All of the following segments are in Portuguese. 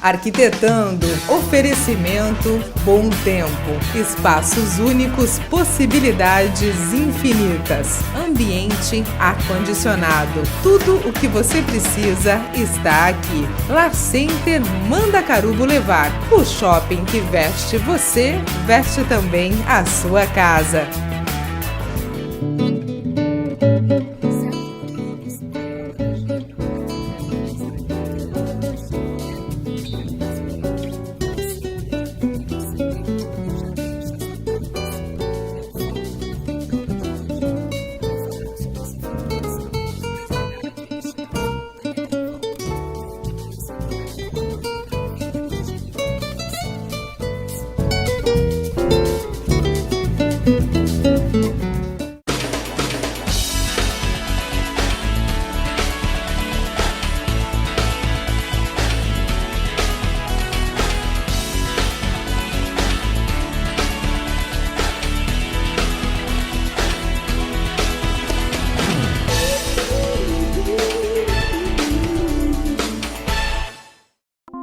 Arquitetando, oferecimento, bom tempo, espaços únicos, possibilidades infinitas, ambiente ar-condicionado, tudo o que você precisa está aqui. Lar Center Mandacaru Boulevard, o shopping que veste você, veste também a sua casa.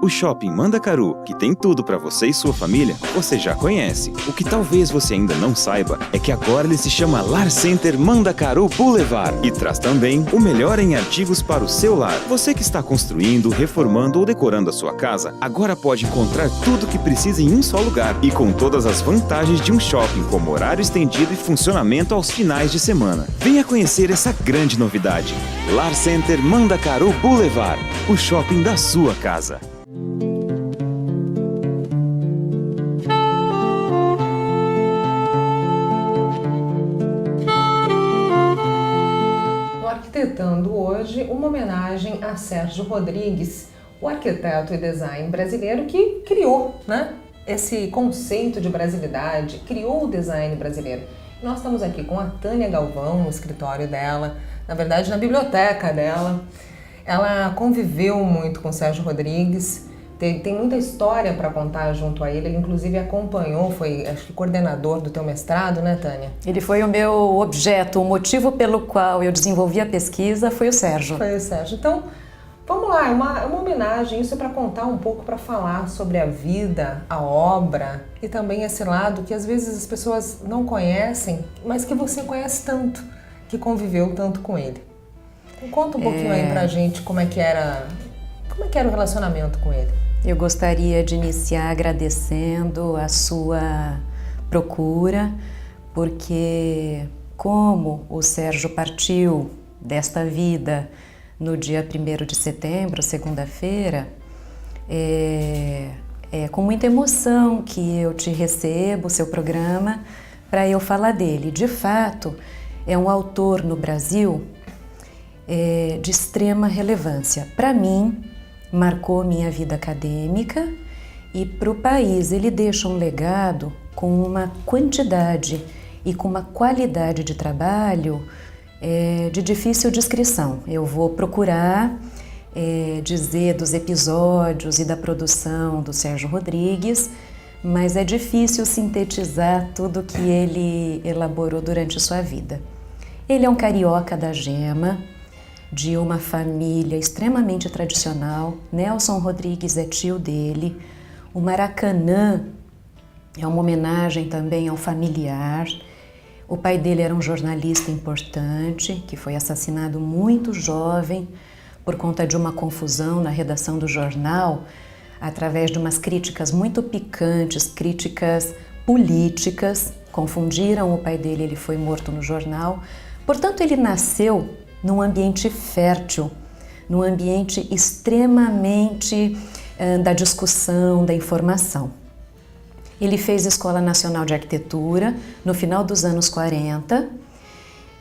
O Shopping Mandacaru, que tem tudo para você e sua família, você já conhece. O que talvez você ainda não saiba é que agora ele se chama Lar Center Mandacaru Boulevard e traz também o melhor em artigos para o seu lar. Você que está construindo, reformando ou decorando a sua casa, agora pode encontrar tudo o que precisa em um só lugar e com todas as vantagens de um shopping, como horário estendido e funcionamento aos finais de semana. Venha conhecer essa grande novidade. Lar Center Mandacaru Boulevard, o shopping da sua casa. Arquitetando hoje uma homenagem a Sérgio Rodrigues, o arquiteto e design brasileiro que criou, esse conceito de brasilidade, criou o design brasileiro. Nós estamos aqui com a Tânia Galvão, no escritório dela, na verdade na biblioteca dela. Ela conviveu muito com Sérgio Rodrigues, tem muita história para contar junto a ele inclusive acompanhou, foi acho que coordenador do teu mestrado, né, Tânia? Ele foi o meu objeto, o motivo pelo qual eu desenvolvi a pesquisa foi o Sérgio. Foi o Sérgio. Então, vamos lá, é uma homenagem, isso é para contar um pouco, para falar sobre a vida, a obra e também esse lado que às vezes as pessoas não conhecem, mas que você conhece tanto, que conviveu tanto com ele. Então, conta um pouquinho aí pra gente como é que era o relacionamento com ele. Eu gostaria de iniciar agradecendo a sua procura, porque como o Sérgio partiu desta vida no dia 1º de setembro, segunda-feira, é com muita emoção que eu te recebo, seu programa, para eu falar dele. De fato, é um autor no Brasil de extrema relevância. Para mim, marcou minha vida acadêmica e para o país ele deixa um legado com uma quantidade e com uma qualidade de trabalho de difícil descrição. Eu vou procurar dizer dos episódios e da produção do Sérgio Rodrigues, mas é difícil sintetizar tudo que ele elaborou durante sua vida. Ele é um carioca da gema, de uma família extremamente tradicional. Nelson Rodrigues é tio dele. O Maracanã é uma homenagem também ao familiar. O pai dele era um jornalista importante, que foi assassinado muito jovem por conta de uma confusão na redação do jornal, através de umas críticas muito picantes, críticas políticas. Confundiram o pai dele, ele foi morto no jornal. Portanto, ele nasceu num ambiente fértil, num ambiente extremamente da discussão, da informação. Ele fez Escola Nacional de Arquitetura no final dos anos 40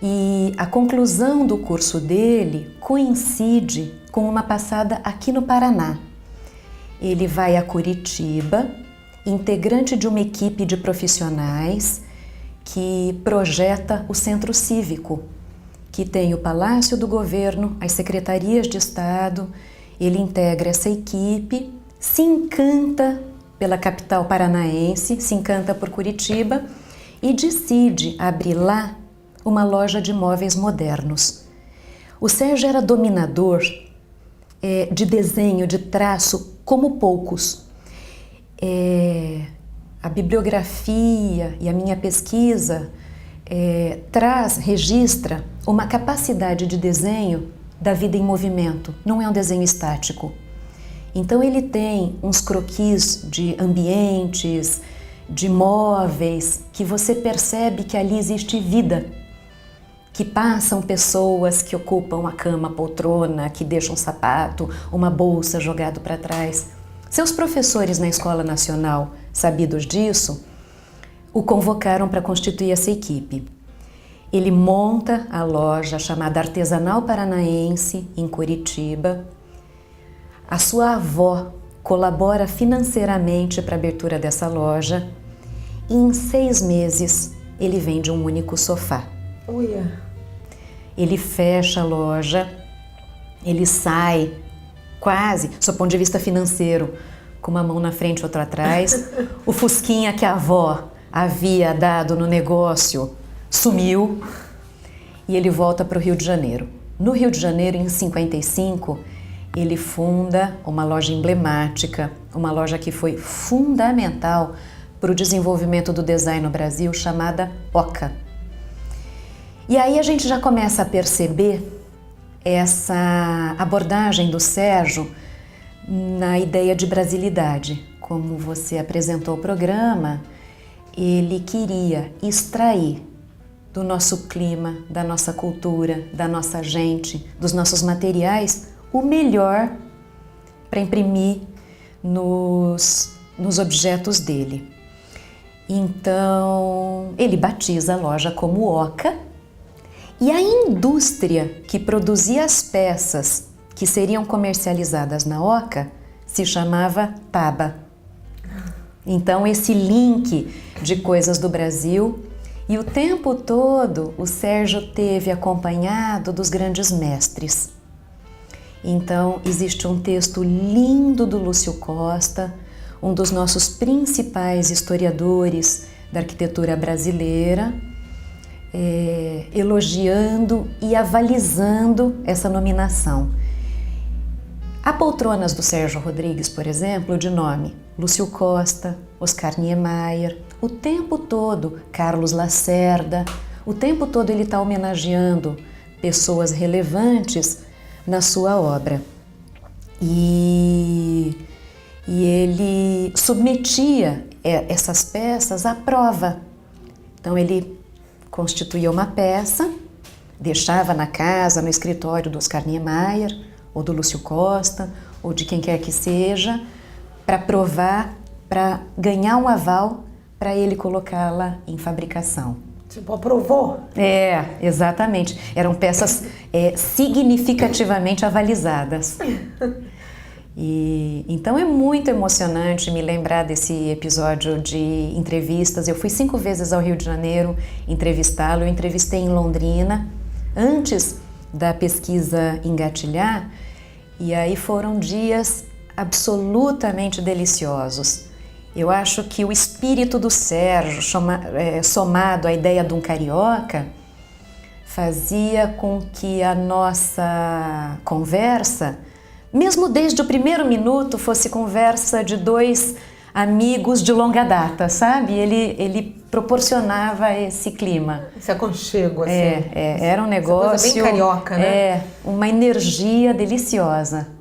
e a conclusão do curso dele coincide com uma passada aqui no Paraná. Ele vai a Curitiba, integrante de uma equipe de profissionais que projeta o Centro Cívico, que tem o Palácio do Governo, as secretarias de Estado. Ele integra essa equipe, se encanta pela capital paranaense, se encanta por Curitiba e decide abrir lá uma loja de móveis modernos. O Sérgio era dominador de desenho, de traço como poucos. A bibliografia e a minha pesquisa registra uma capacidade de desenho da vida em movimento, não é um desenho estático. Então ele tem uns croquis de ambientes, de móveis, que você percebe que ali existe vida, que passam pessoas que ocupam a cama, a poltrona, que deixam um sapato, uma bolsa jogado para trás. Seus professores na Escola Nacional, sabidos disso, o convocaram para constituir essa equipe. Ele monta a loja chamada Artesanal Paranaense, em Curitiba. A sua avó colabora financeiramente para a abertura dessa loja e em 6 meses ele vende um único sofá. Uia. Ele fecha a loja, ele sai quase, do ponto de vista financeiro, com uma mão na frente e outra atrás. O fusquinha que a avó havia dado no negócio sumiu e ele volta para o Rio de Janeiro. No Rio de Janeiro, em 55, ele funda uma loja emblemática, uma loja que foi fundamental para o desenvolvimento do design no Brasil, chamada Oca. E aí a gente já começa a perceber essa abordagem do Sérgio na ideia de brasilidade. Como você apresentou o programa, ele queria extrair do nosso clima, da nossa cultura, da nossa gente, dos nossos materiais, o melhor para imprimir nos objetos dele. Então, ele batiza a loja como Oca e a indústria que produzia as peças que seriam comercializadas na Oca se chamava Taba. Então, esse link de coisas do Brasil, e o tempo todo o Sérgio teve acompanhado dos grandes mestres. Então, existe um texto lindo do Lúcio Costa, um dos nossos principais historiadores da arquitetura brasileira, elogiando e avalizando essa nominação. Há poltronas do Sérgio Rodrigues, por exemplo, de nome Lúcio Costa, Oscar Niemeyer, o tempo todo Carlos Lacerda, o tempo todo ele está homenageando pessoas relevantes na sua obra. E ele submetia essas peças à prova. Então ele constituía uma peça, deixava na casa, no escritório do Oscar Niemeyer, ou do Lúcio Costa, ou de quem quer que seja, para provar, para ganhar um aval para ele colocá-la em fabricação. Tipo, aprovou? Exatamente. Eram peças significativamente avalizadas. Então é muito emocionante me lembrar desse episódio de entrevistas. Eu fui 5 vezes ao Rio de Janeiro entrevistá-lo. Eu entrevistei em Londrina, antes da pesquisa engatilhar, e aí foram dias absolutamente deliciosos. Eu acho que o espírito do Sérgio, somado à ideia de um carioca, fazia com que a nossa conversa, mesmo desde o primeiro minuto, fosse conversa de 2 amigos de longa data, sabe? Ele proporcionava esse clima. Esse aconchego, assim. Era um negócio... Essa coisa bem carioca, né? Uma energia deliciosa.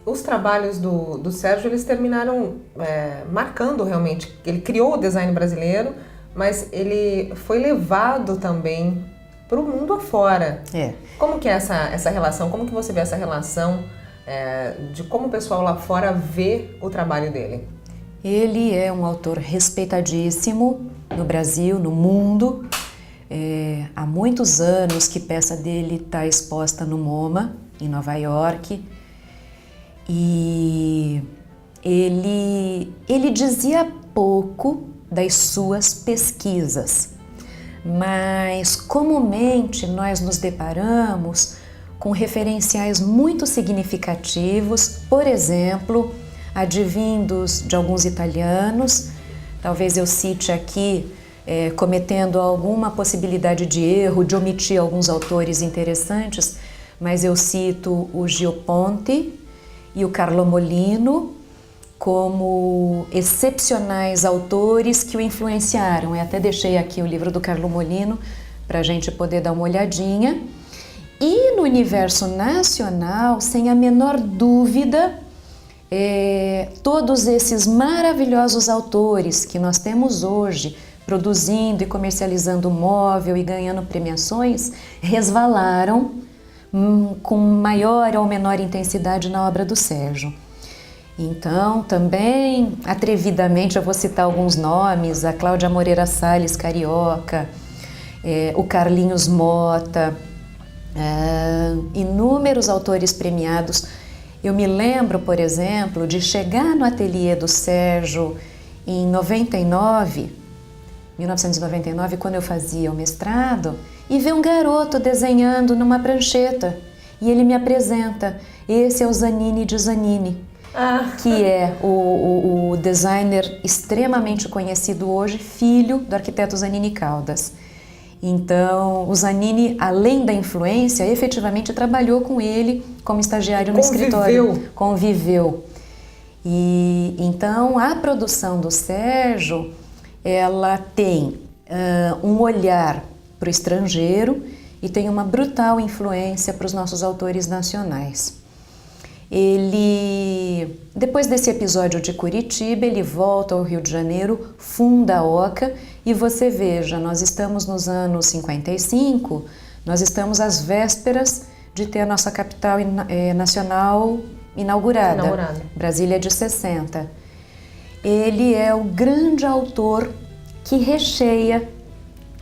Os trabalhos do Sérgio, eles terminaram marcando realmente. Ele criou o design brasileiro, mas ele foi levado também para o mundo afora. Como que é essa relação? Como que você vê essa relação de como o pessoal lá fora vê o trabalho dele? Ele é um autor respeitadíssimo no Brasil, no mundo. Há muitos anos que peça dele está exposta no MoMA, em Nova York. E ele dizia pouco das suas pesquisas, mas comumente nós nos deparamos com referenciais muito significativos, por exemplo, advindos de alguns italianos. Talvez eu cite aqui, cometendo alguma possibilidade de erro, de omitir alguns autores interessantes, mas eu cito o Gio Ponti e o Carlo Molino como excepcionais autores que o influenciaram. Eu até deixei aqui o livro do Carlo Molino para a gente poder dar uma olhadinha. E no universo nacional, sem a menor dúvida, todos esses maravilhosos autores que nós temos hoje, produzindo e comercializando móvel e ganhando premiações, resvalaram com maior ou menor intensidade na obra do Sérgio. Então, também, atrevidamente, eu vou citar alguns nomes: a Cláudia Moreira Salles, carioca, o Carlinhos Mota, inúmeros autores premiados. Eu me lembro, por exemplo, de chegar no ateliê do Sérgio em 1999, quando eu fazia o mestrado, e ver um garoto desenhando numa prancheta. E ele me apresenta: esse é o Zanini de Zanini, que é o designer extremamente conhecido hoje, filho do arquiteto Zanini Caldas. Então, o Zanini, além da influência, efetivamente trabalhou com ele como estagiário no escritório. Conviveu. E então, a produção do Sérgio, ela tem um olhar para o estrangeiro e tem uma brutal influência para os nossos autores nacionais. Ele, depois desse episódio de Curitiba, ele volta ao Rio de Janeiro, funda a Oca, e você veja, nós estamos nos anos 55, nós estamos às vésperas de ter a nossa capital nacional inaugurada. Brasília é de 60. Ele é o grande autor que recheia,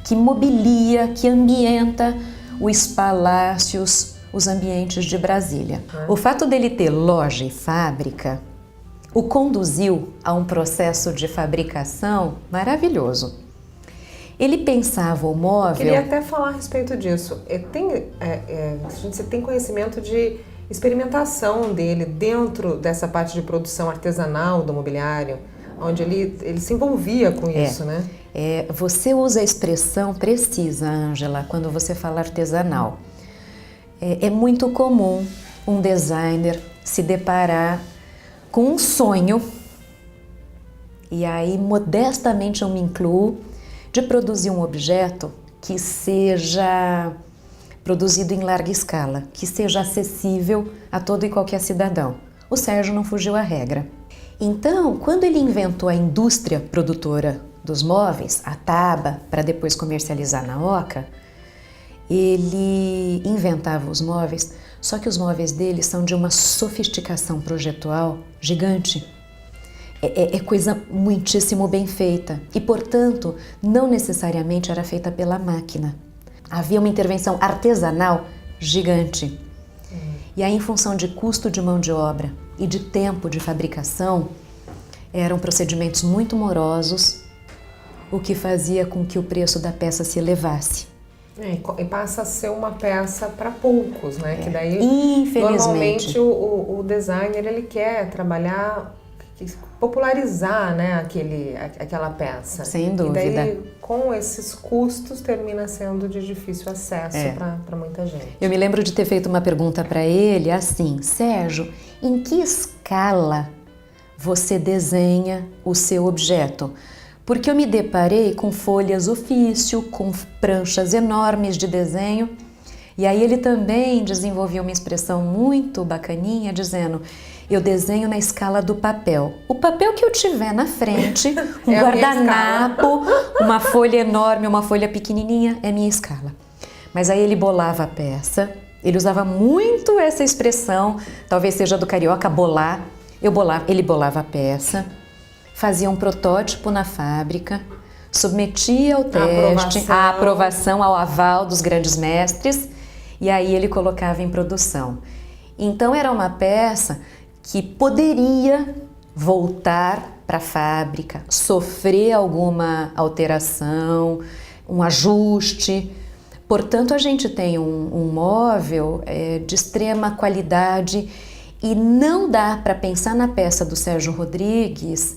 que mobilia, que ambienta os palácios, os ambientes de Brasília. O fato dele ter loja e fábrica o conduziu a um processo de fabricação maravilhoso. Ele pensava o móvel... Queria até falar a respeito disso. Você tem conhecimento de experimentação dele dentro dessa parte de produção artesanal do mobiliário, onde ele se envolvia com isso, né? Você usa a expressão precisa, Ângela, quando você fala artesanal. É muito comum um designer se deparar com um sonho, e aí modestamente eu me incluo, de produzir um objeto que seja produzido em larga escala, que seja acessível a todo e qualquer cidadão. O Sérgio não fugiu à regra. Então, quando ele inventou a indústria produtora dos móveis, a Taba, para depois comercializar na Oca, ele inventava os móveis, só que os móveis dele são de uma sofisticação projetual gigante. É coisa muitíssimo bem feita e, portanto, não necessariamente era feita pela máquina. Havia uma intervenção artesanal gigante. E aí, em função de custo de mão de obra e de tempo de fabricação, eram procedimentos muito morosos, o que fazia com que o preço da peça se elevasse. E passa a ser uma peça para poucos, né? Que daí, infelizmente, normalmente, o designer ele quer trabalhar, popularizar, né, aquela peça. Sem dúvida. E daí, com esses custos, termina sendo de difícil acesso para muita gente. Eu me lembro de ter feito uma pergunta para ele assim: Sérgio, em que escala você desenha o seu objeto? Porque eu me deparei com folhas ofício, com pranchas enormes de desenho, e aí ele também desenvolveu uma expressão muito bacaninha, dizendo: eu desenho na escala do papel. O papel que eu tiver na frente, um guardanapo, uma folha enorme, uma folha pequenininha, é minha escala. Mas aí ele bolava a peça, ele usava muito essa expressão, talvez seja do carioca, bolar. Ele bolava a peça, fazia um protótipo na fábrica, submetia ao teste, à aprovação, ao aval dos grandes mestres, e aí ele colocava em produção. Então era uma peça que poderia voltar para a fábrica, sofrer alguma alteração, um ajuste. Portanto, a gente tem um móvel de extrema qualidade e não dá para pensar na peça do Sérgio Rodrigues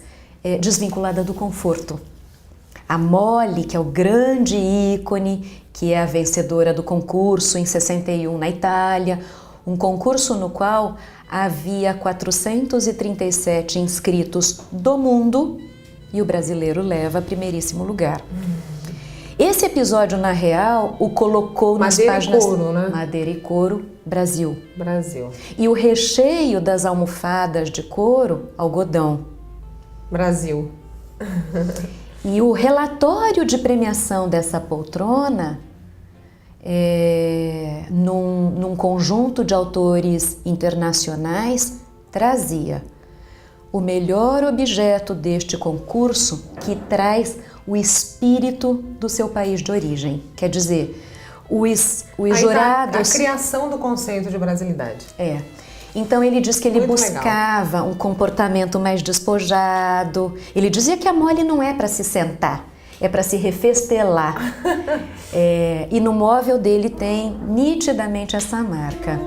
desvinculada do conforto. A Moli, que é o grande ícone, que é a vencedora do concurso em 61 na Itália, um concurso no qual havia 437 inscritos do mundo e o brasileiro leva primeiríssimo lugar. Esse episódio, na real, o colocou nas páginas... Madeira e couro, né? Madeira e couro, Brasil. Brasil. E o recheio das almofadas de couro, algodão. Brasil. E o relatório de premiação dessa poltrona, num conjunto de autores internacionais, trazia o melhor objeto deste concurso que traz o espírito do seu país de origem. Quer dizer, os jurados... A criação do conceito de brasilidade. Então ele diz que ele Muito buscava legal. um comportamento mais despojado. Ele dizia que a mole não é para se sentar, é para se refestelar. E no móvel dele tem nitidamente essa marca.